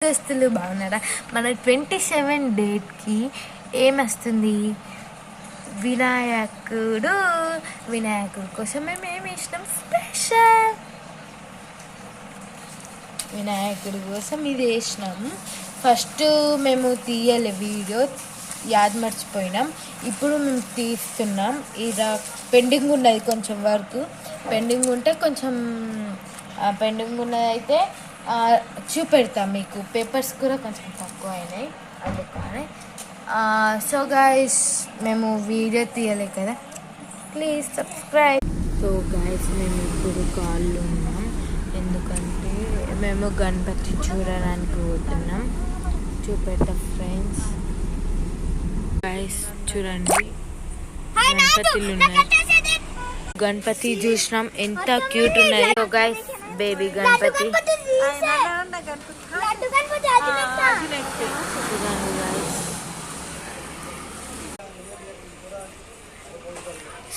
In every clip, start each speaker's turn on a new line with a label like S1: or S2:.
S1: దోస్తులు బాగున్నారా? మన 27 డేట్కి ఏమొస్తుంది? వినాయకుడు. వినాయకుడు కోసం మేము ఇష్టం స్పెషల్. వినాయకుడి కోసం ఇది వేసినాము. ఫస్ట్ మేము తీయలే వీడియో, మర్చిపోయినాం. ఇప్పుడు మేము తీస్తున్నాం. ఇలా పెండింగ్ ఉన్నది, కొంచెం వర్క్ పెండింగ్ ఉంటే కొంచెం పెండింగ్ ఉన్నదైతే చూపెడతాం మీకు. పేపర్స్ కూడా కొంచెం తక్కువ అయినాయి అందుకని. సో గైస్, మేము వీడియో తీయలే కదా, ప్లీజ్ సబ్స్క్రైబ్. సో గైస్, మేము ఇప్పుడు కాల్లో ఉన్నాం, ఎందుకంటే మేము గణపతి చూడడానికి పోతున్నాం. చూపెడతాం ఫ్రెండ్స్. గైస్ చూడండి, గణపతిలు ఉన్నాయి. గణపతి చూసినాం, ఎంత క్యూట్ ఉన్నాయి. So guys, baby Ganapati.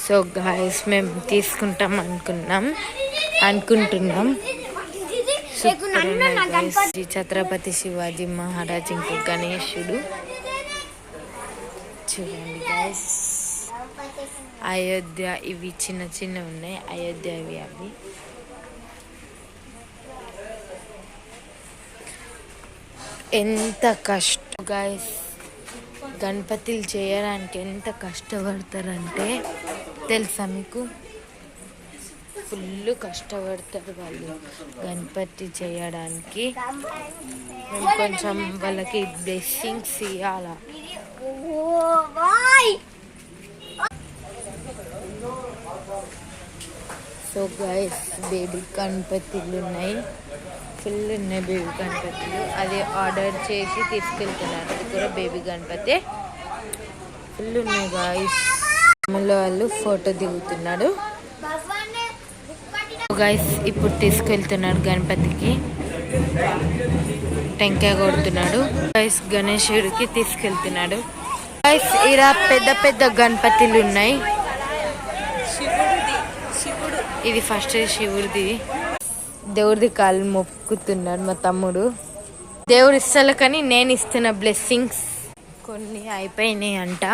S1: So guys, మేము తీసుకుంటాం అనుకుంటున్నాం. ఛత్రపతి శివాజీ మహారాజ్, ఇంకా గణేశుడు చూడండి గైస్. అయోధ్య, ఇవి చిన్న చిన్న ఉన్నాయి, అయోధ్య అవి. ఎంత కష్టం గైస్, గణపతిలు చేయడానికి ఎంత కష్టపడతారంటే తెలుసా మీకు? ఫుల్ కష్టపడతారు వాళ్ళు గణపతి చేయడానికి. మేము కొంచెం వాళ్ళకి బ్లెస్సింగ్స్ ఇవ్వాలా. సో గైస్, బేబీ గణపతిలు ఉన్నాయి, ఫుల్ ఉన్నాయి బేబీ గణపతిలు. అది ఆర్డర్ చేసి తీసుకెళ్తున్నారు. అది కూడా బేబీ గణపతి, ఫుల్ ఉన్నాయి గాయస్. వాళ్ళు ఫోటో దిగుతున్నాడు గైస్. ఇప్పుడు తీసుకెళ్తున్నాడు గణపతికి, టెంకాయ కొడుతున్నాడు గైస్. గణేశుడికి తీసుకెళ్తున్నాడు గైస్. ఇలా పెద్ద పెద్ద గణపతిలు ఉన్నాయి. ఇది ఫస్ట్ శివుడిది. దేవుడిది కాళ్ళు మొక్కుతున్నాడు మా తమ్ముడు. దేవుడు ఇస్తాడు కానీ నేను ఇస్తున్న బ్లెస్సింగ్స్ కొన్ని అయిపోయినాయి అంట.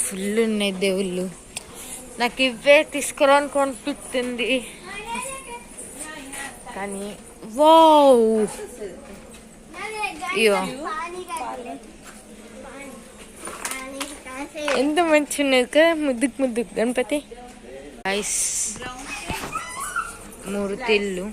S1: ఫుల్ ఉన్నాయి దేవుళ్ళు. నాకు ఇవే తీసుకురానికి అనిపిస్తుంది కానీ వావ్, ఇయో ఎంత మంచి ఉన్నది కదా, ముద్దుకు గణపతి. ఐస్ మూర్తిళ్ళు.